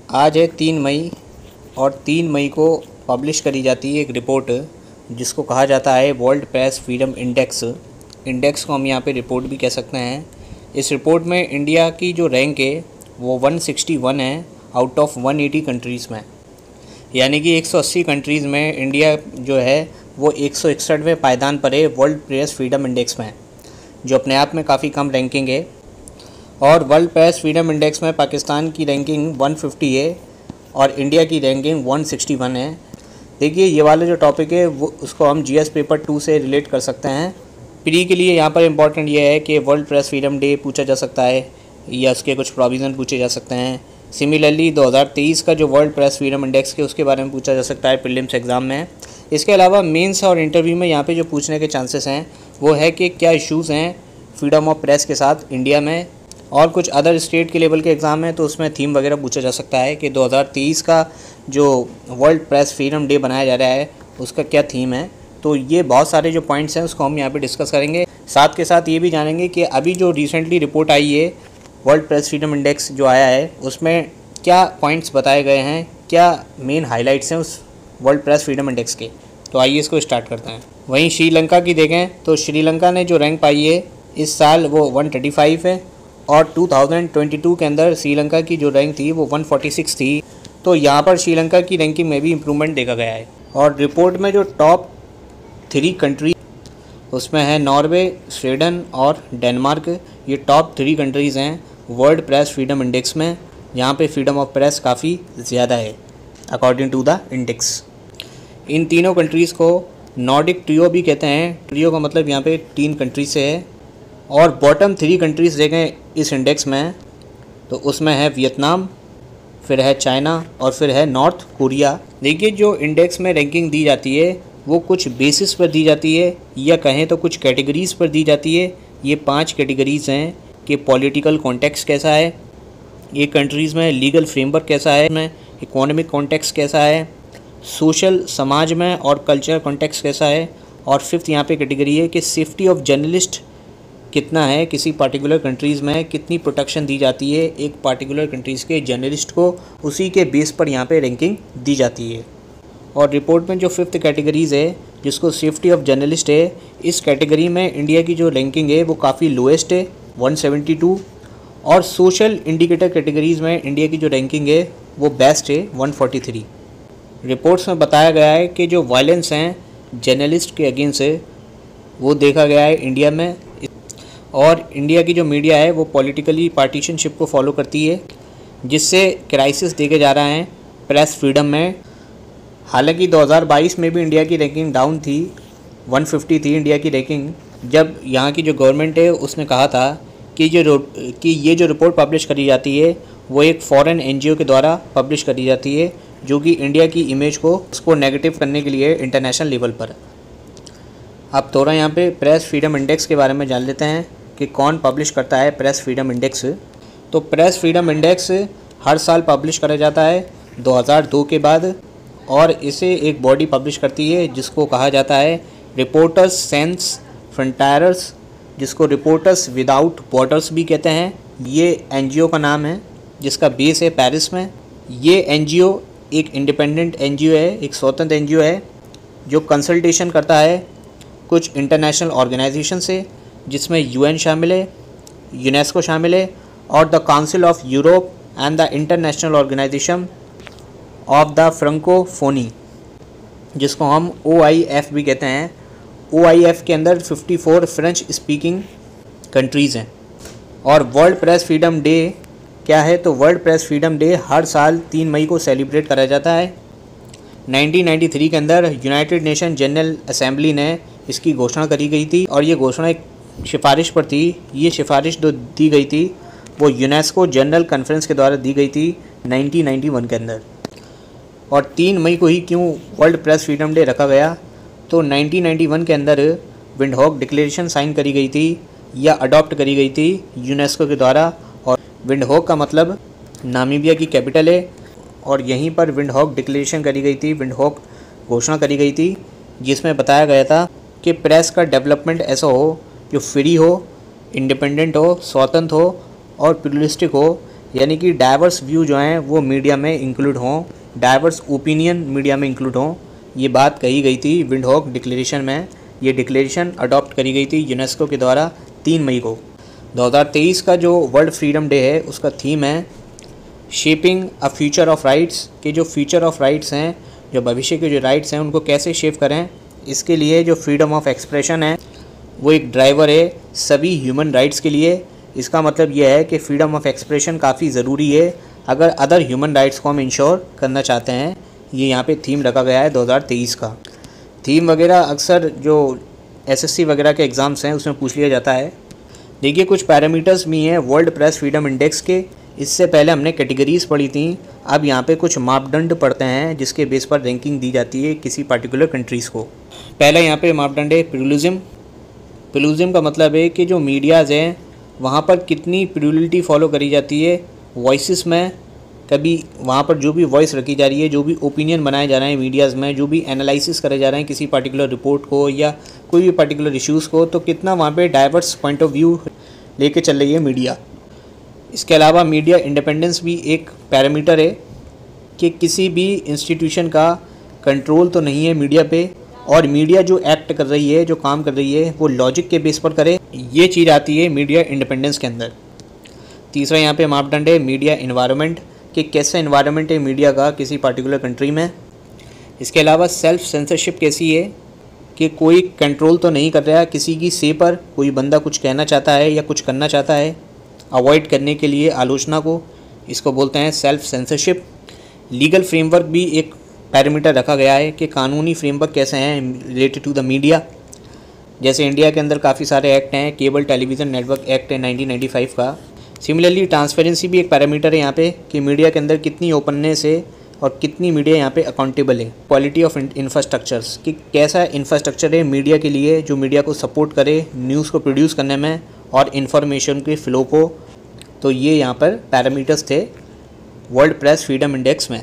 आज है 3 मई और 3 मई को पब्लिश करी जाती है एक रिपोर्ट जिसको कहा जाता है वर्ल्ड प्रेस फ्रीडम इंडेक्स को हम यहाँ पे रिपोर्ट भी कह सकते हैं। इस रिपोर्ट में इंडिया की जो रैंक है वो 161 है आउट ऑफ 180 कंट्रीज़ में, यानी कि 180 कंट्रीज़ में इंडिया जो है वो 161वें पायदान पर है वर्ल्ड प्रेस फ्रीडम इंडेक्स में, जो अपने आप में काफ़ी कम रैंकिंग है। और वर्ल्ड प्रेस फ्रीडम इंडेक्स में पाकिस्तान की रैंकिंग 150 है और इंडिया की रैंकिंग 161 है। देखिए ये वाला जो टॉपिक है वो उसको हम जीएस पेपर 2 से रिलेट कर सकते हैं। प्री के लिए यहाँ पर इम्पॉर्टेंट ये है कि वर्ल्ड प्रेस फ्रीडम डे पूछा जा सकता है या उसके कुछ प्रोविज़न पूछे जा सकते हैं। सिमिलरली 2023 का जो वर्ल्ड प्रेस फ्रीडम इंडेक्स के उसके बारे में पूछा जा सकता है प्रीलिम्स एग्ज़ाम में। इसके अलावा मेंस और इंटरव्यू में यहाँ पे जो पूछने के चांसेस हैं वो है कि क्या इश्यूज़ हैं फ्रीडम ऑफ प्रेस के साथ इंडिया में, और कुछ अदर स्टेट के लेवल के एग्ज़ाम हैं तो उसमें थीम वगैरह पूछा जा सकता है कि 2023 का जो वर्ल्ड प्रेस फ्रीडम डे बनाया जा रहा है उसका क्या थीम है। तो ये बहुत सारे जो पॉइंट्स हैं उसको हम यहाँ पे डिस्कस करेंगे। साथ के साथ ये भी जानेंगे कि अभी जो रिसेंटली रिपोर्ट आई है वर्ल्ड प्रेस फ्रीडम इंडेक्स जो आया है उसमें क्या पॉइंट्स बताए गए हैं, क्या मेन हाइलाइट्स हैं उस वर्ल्ड प्रेस फ्रीडम इंडेक्स के। तो आइए इसको स्टार्ट करते हैं। वहीं श्रीलंका की देखें तो श्रीलंका ने जो रैंक पाई है इस साल वो 135 है और 2022 के अंदर श्रीलंका की जो रैंक थी वो 146 थी। तो यहाँ पर श्रीलंका की रैंकिंग में भी इम्प्रूवमेंट देखा गया है। और रिपोर्ट में जो टॉप 3 कंट्री उसमें है नॉर्वे, स्वीडन और डेनमार्क। ये टॉप 3 कंट्रीज़ हैं वर्ल्ड प्रेस फ्रीडम इंडेक्स में, यहाँ पे फ्रीडम ऑफ प्रेस काफ़ी ज़्यादा है अकॉर्डिंग टू द इंडेक्स। इन तीनों कंट्रीज़ को नॉर्डिक ट्रियो भी कहते हैं। ट्रियो का मतलब यहाँ पे 3 कंट्री से है। और बॉटम 3 कंट्रीज़ देखें इस इंडेक्स में तो उसमें है वियतनाम, फिर है चाइना और फिर है नॉर्थ कोरिया। देखिए जो इंडेक्स में रैंकिंग दी जाती है वो कुछ बेसिस पर दी जाती है या कहें तो कुछ कैटेगरीज़ पर दी जाती है। ये 5 कैटेगरीज़ हैं कि पॉलिटिकल कॉन्टेक्स्ट कैसा है, ये कंट्रीज़ में लीगल फ्रेमवर्क कैसा है, में इकोनॉमिक कॉन्टेक्स्ट कैसा है, सोशल समाज में और कल्चर कॉन्टेक्स्ट कैसा है, और 5th यहाँ पे कैटेगरी है कि सेफ्टी ऑफ जर्नलिस्ट कितना है, किसी पार्टिकुलर कंट्रीज़ में कितनी प्रोटेक्शन दी जाती है एक पार्टिकुलर कंट्रीज़ के जर्नलिस्ट को, उसी के बेस पर यहाँ पे रैंकिंग दी जाती है। और रिपोर्ट में जो 5th कैटेगरीज़ है जिसको सेफ्टी ऑफ जर्नलिस्ट है, इस कैटेगरी में इंडिया की जो रैंकिंग है वो काफ़ी लोएस्ट है 172। और सोशल इंडिकेटर कैटेगरीज़ में इंडिया की जो रैंकिंग है वो बेस्ट है 143। रिपोर्ट्स में बताया गया है कि जो वायलेंस हैं जर्नलिस्ट के अगेंस्ट है वो देखा गया है इंडिया में। और इंडिया की जो मीडिया है वो पॉलिटिकली पार्टीशनशिप को फॉलो करती है जिससे क्राइसिस देखे जा रहा है प्रेस फ्रीडम में। हालांकि 2022 में भी इंडिया की रैंकिंग डाउन थी, 150 थी इंडिया की रैंकिंग, जब यहाँ की जो गवर्नमेंट है उसने कहा था कि ये जो रिपोर्ट पब्लिश करी जाती है वो एक फॉरेन एनजीओ के द्वारा पब्लिश करी जाती है जो कि इंडिया की इमेज को उसको नेगेटिव करने के लिए इंटरनेशनल लेवल पर। अब थोड़ा यहाँ पे प्रेस फ्रीडम इंडेक्स के बारे में जान लेते हैं कि कौन पब्लिश करता है प्रेस फ्रीडम इंडेक्स। तो प्रेस फ्रीडम इंडेक्स हर साल पब्लिश करा जाता है 2002 के बाद, और इसे एक बॉडी पब्लिश करती है जिसको कहा जाता है रिपोर्टर्स सैंस फ्रंटियर्स, जिसको रिपोर्टर्स विदाउट बॉर्डर्स भी कहते हैं। ये एनजीओ का नाम है जिसका बेस है पेरिस में। ये एनजीओ एक इंडिपेंडेंट एनजीओ है, एक स्वतंत्र एनजीओ है जो कंसल्टेशन करता है कुछ इंटरनेशनल ऑर्गेनाइजेशन से, जिसमें यूएन शामिल है, यूनेस्को शामिल है और the council of Europe and the international organisation of the Francophonie, जिसको हम OIF भी कहते हैं। OIF के अंदर 54 फ्रेंच स्पीकिंग कंट्रीज़ हैं। और वर्ल्ड प्रेस फ्रीडम डे क्या है, तो वर्ल्ड प्रेस फ्रीडम डे हर साल 3 मई को सेलिब्रेट करा जाता है। 1993 के अंदर यूनाइटेड नेशन जनरल असेंबली ने इसकी घोषणा करी गई थी और ये घोषणा एक सिफारिश पर थी। ये सिफारिश जो दी गई थी वो यूनेस्को जनरल कॉन्फ्रेंस के द्वारा दी गई थी 1991 के अंदर। और 3 मई को ही क्यों वर्ल्ड प्रेस फ्रीडम डे रखा गया, तो 1991 के अंदर विंडहॉक डिक्लेरेशन साइन करी गई थी या अडॉप्ट करी गई थी यूनेस्को के द्वारा। और विंडहॉक का मतलब नामीबिया की कैपिटल है और यहीं पर विंडहॉक डिक्लेरेशन करी गई थी, विंडहॉक घोषणा करी गई थी, जिसमें बताया गया था कि प्रेस का डेवलपमेंट ऐसा हो जो फ्री हो, इंडिपेंडेंट हो, स्वतंत्र हो और प्लुरलिस्टिक हो, यानी कि डाइवर्स व्यू जो हैं वो मीडिया में इंक्लूड हों, डाइवर्स ओपिनियन मीडिया में इंक्लूड हों। ये बात कही गई थी विंडहॉक डिक्लेरेशन में। ये डिक्लेरेशन अडॉप्ट करी गई थी यूनेस्को के द्वारा 3 मई को। 2023 का जो वर्ल्ड फ्रीडम डे है उसका थीम है shaping a future of rights, कि जो फ्यूचर ऑफ राइट्स हैं, जो भविष्य के जो राइट्स हैं उनको कैसे शेप करें। इसके लिए जो फ्रीडम ऑफ एक्सप्रेशन है वो एक ड्राइवर है सभी ह्यूमन राइट्स के लिए। इसका मतलब यह है कि फ्रीडम ऑफ एक्सप्रेशन काफ़ी ज़रूरी है अगर अदर ह्यूमन राइट्स को हम इंश्योर करना चाहते हैं। ये यहाँ पे थीम रखा गया है 2023 का। थीम वगैरह अक्सर जो एसएससी वगैरह के एग्ज़ाम्स हैं उसमें पूछ लिया जाता है। देखिए कुछ पैरामीटर्स भी हैं वर्ल्ड प्रेस फ्रीडम इंडेक्स के। इससे पहले हमने कैटेगरीज़ पढ़ी थी, अब यहाँ पे कुछ मापदंड पढ़ते हैं जिसके बेस पर रैंकिंग दी जाती है किसी पर्टिकुलर कंट्रीज़ को। पहला यहाँ पे मापदंड है प्लूरलिज्म। प्लूरलिज्म का मतलब है कि जो मीडियाज़ हैं वहाँ पर कितनी प्लूरलिटी फॉलो करी जाती है वॉइसेस में। कभी वहाँ पर जो भी वॉइस रखी जा रही है, जो भी ओपिनियन बनाए जा रहे हैं मीडियाज़ में, जो भी एनालिसिस करे जा रहे हैं किसी पर्टिकुलर रिपोर्ट को या कोई भी पर्टिकुलर इश्यूज़ को, तो कितना वहाँ पे डाइवर्स पॉइंट ऑफ व्यू लेके चल रही है मीडिया। इसके अलावा मीडिया इंडिपेंडेंस भी एक पैरामीटर है कि किसी भी इंस्टीट्यूशन का कंट्रोल तो नहीं है मीडिया पे, और मीडिया जो एक्ट कर रही है, जो काम कर रही है, वो लॉजिक के बेस पर करे। ये चीज़ आती है मीडिया इंडिपेंडेंस के अंदर। तीसरा यहाँ पे मापदंड है मीडिया इन्वायरमेंट, कि कैसा इन्वायरमेंट है मीडिया का किसी पर्टिकुलर कंट्री में। इसके अलावा सेल्फ सेंसरशिप कैसी है, कि कोई कंट्रोल तो नहीं कर रहा है किसी की से पर, कोई बंदा कुछ कहना चाहता है या कुछ करना चाहता है अवॉइड करने के लिए आलोचना को, इसको बोलते हैं सेल्फ सेंसरशिप। लीगल फ्रेमवर्क भी एक पैरामीटर रखा गया है कि कानूनी फ्रेमवर्क कैसे हैं रिलेटेड टू द मीडिया। जैसे इंडिया के अंदर काफ़ी सारे एक्ट हैं, केबल टेलीविज़न नेटवर्क एक्ट है 1995 का। सिमिलरली ट्रांसपेरेंसी भी एक पैरामीटर है यहाँ पे, कि मीडिया के अंदर कितनी ओपननेस है और कितनी मीडिया यहाँ पे अकाउंटेबल है। क्वालिटी ऑफ इंफ्रास्ट्रक्चर्स, कि कैसा इंफ्रास्ट्रक्चर है मीडिया के लिए जो मीडिया को सपोर्ट करे न्यूज़ को प्रोड्यूस करने में और इन्फॉर्मेशन के फ़्लो को। तो ये यहाँ पर पैरामीटर्स थे वर्ल्ड प्रेस फ्रीडम इंडेक्स में।